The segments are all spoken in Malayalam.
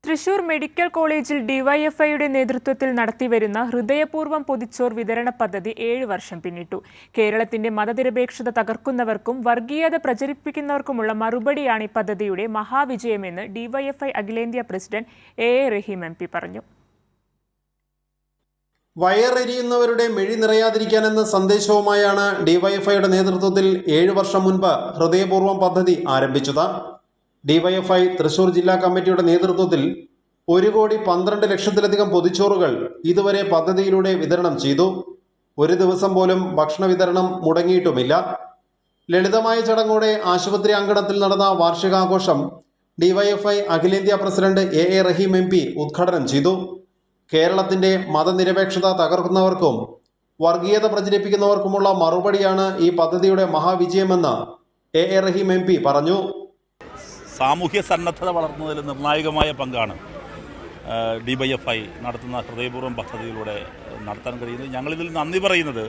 തൃശൂർ മെഡിക്കൽ കോളേജിൽ ഡിവൈഎഫ്ഐയുടെ നേതൃത്വത്തിൽ നടത്തിവരുന്ന ഹൃദയപൂർവ്വം പൊതിച്ചോർ വിതരണ പദ്ധതി 7 വർഷം പിന്നിട്ടു. കേരളത്തിന്റെ മതനിരപേക്ഷത തകർക്കുന്നവർക്കും വർഗീയത പ്രചരിപ്പിക്കുന്നവർക്കുമുള്ള മറുപടിയാണ് ഈ പദ്ധതിയുടെ മഹാവിജയമെന്ന് ഡിവൈഎഫ്ഐ അഖിലേന്ത്യാ president A Rahim M P പറഞ്ഞു. വയറെരിയുന്നവരുടെ മെഴി നിറയാതിരിക്കാനെന്ന സന്ദേശവുമായാണ് ഡിവൈഎഫ്ഐയുടെ നേതൃത്വത്തിൽ 7 വർഷം മുൻപ് ഹൃദയപൂർവ്വം പദ്ധതി ആരംഭിച്ചത്. ഡിവൈഎഫ്ഐ തൃശൂർ ജില്ലാ കമ്മിറ്റിയുടെ നേതൃത്വത്തിൽ 1,12,00,000-ലധികം പൊതിച്ചോറുകൾ ഇതുവരെ പദ്ധതിയിലൂടെ വിതരണം ചെയ്തു. ഒരു ദിവസം പോലും ഭക്ഷണ വിതരണം മുടങ്ങിയിട്ടുമില്ല. ലളിതമായ ചടങ്ങോടെ ആശുപത്രി അങ്കണത്തിൽ നടന്ന വാർഷികാഘോഷം ഡിവൈഎഫ്ഐ അഖിലേന്ത്യാ president A Rahim M P ഉദ്ഘാടനം ചെയ്തു. കേരളത്തിന്റെ മതനിരപേക്ഷത തകർക്കുന്നവർക്കും വർഗീയത പ്രചരിപ്പിക്കുന്നവർക്കുമുള്ള മറുപടിയാണ് ഈ പദ്ധതിയുടെ മഹാവിജയമെന്ന് എ റഹീം എം പി പറഞ്ഞു. സാമൂഹ്യ സന്നദ്ധത വളർത്തുന്നതിൽ നിർണായകമായ പങ്കാണ് ഡിവൈഎഫ്ഐ നടത്തുന്ന ഹൃദയപൂർവ്വം പദ്ധതിയിലൂടെ നടത്താൻ കഴിയുന്നത്. ഞങ്ങളിതിൽ നന്ദി പറയുന്നത്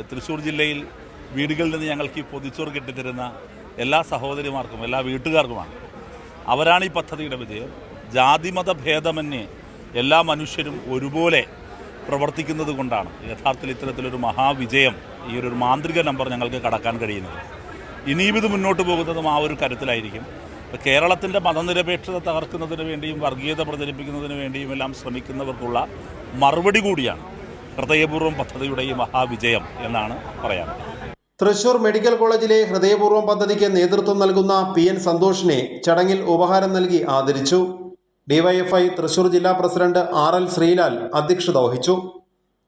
തൃശ്ശൂർ ജില്ലയിൽ വീടുകളിൽ നിന്ന് ഞങ്ങൾക്ക് ഈ പൊതിച്ചോറ് കെട്ടിത്തരുന്ന എല്ലാ സഹോദരിമാർക്കും എല്ലാ വീട്ടുകാർക്കുമാണ്. അവരാണ് ഈ പദ്ധതിയുടെ വിജയം. ജാതിമത ഭേദമന്യേ എല്ലാ മനുഷ്യരും ഒരുപോലെ പ്രവർത്തിക്കുന്നത് കൊണ്ടാണ് യഥാർത്ഥത്തിൽ ഇത്തരത്തിലൊരു മഹാവിജയം, ഈ ഒരു മാന്ത്രിക നമ്പർ ഞങ്ങൾക്ക് കടക്കാൻ കഴിയുന്നത്. ഇനിയും ഇത് മുന്നോട്ട് പോകുന്നതും ആ ഒരു കരുത്തിലായിരിക്കും. കേരളത്തിൻ്റെ മതനിരപേക്ഷത തകർക്കുന്നതിന് വേണ്ടിയും വർഗീയത പ്രചരിപ്പിക്കുന്നതിന് വേണ്ടിയും എല്ലാം ശ്രമിക്കുന്നവർക്കുള്ള മറുപടി കൂടിയാണ് ഹൃദയപൂർവ്വം പദ്ധതിയുടെ ഈ മഹാവിജയം എന്നാണ് പറയാനുള്ളത്. തൃശൂർ മെഡിക്കൽ കോളേജിലെ ഹൃദയപൂർവ്വം പദ്ധതിക്ക് നേതൃത്വം നൽകുന്ന PN സന്തോഷിനെ ചടങ്ങിൽ ഉപഹാരം നൽകി ആദരിച്ചു. ഡിവൈഎഫ്ഐ തൃശൂർ ജില്ലാ പ്രസിഡന്റ് RL ശ്രീലാൽ അധ്യക്ഷത വഹിച്ചു.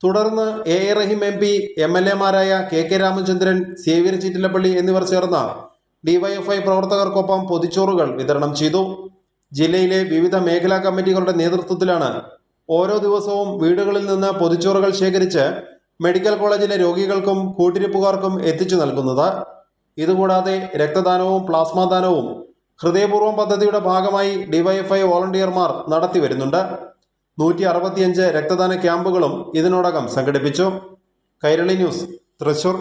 തുടർന്ന് എ റഹീം എം പി, MLA-മാരായ KK രാമചന്ദ്രൻ, സേവ്യർ ചിറ്റിലപ്പള്ളി എന്നിവർ ചേർന്ന് ഡിവൈഎഫ്ഐ പ്രവർത്തകർക്കൊപ്പം പൊതിച്ചോറുകൾ വിതരണം ചെയ്തു. ജില്ലയിലെ വിവിധ മേഖലാ കമ്മിറ്റികളുടെ നേതൃത്വത്തിലാണ് ഓരോ ദിവസവും വീടുകളിൽ നിന്ന് പൊതിച്ചോറുകൾ ശേഖരിച്ച് മെഡിക്കൽ കോളേജിലെ രോഗികൾക്കും കൂട്ടിരിപ്പുകാർക്കും എത്തിച്ചു നൽകുന്നത്. ഇതുകൂടാതെ രക്തദാനവും പ്ലാസ്മ ദാനവും ഹൃദയപൂർവ്വം പദ്ധതിയുടെ ഭാഗമായി ഡിവൈഎഫ്ഐ വോളണ്ടിയർമാർ നടത്തി വരുന്നുണ്ട്. 165 രക്തദാന ക്യാമ്പുകളും ഇതിനോടകം സംഘടിപ്പിച്ചു. കൈരളി ന്യൂസ്, തൃശൂർ.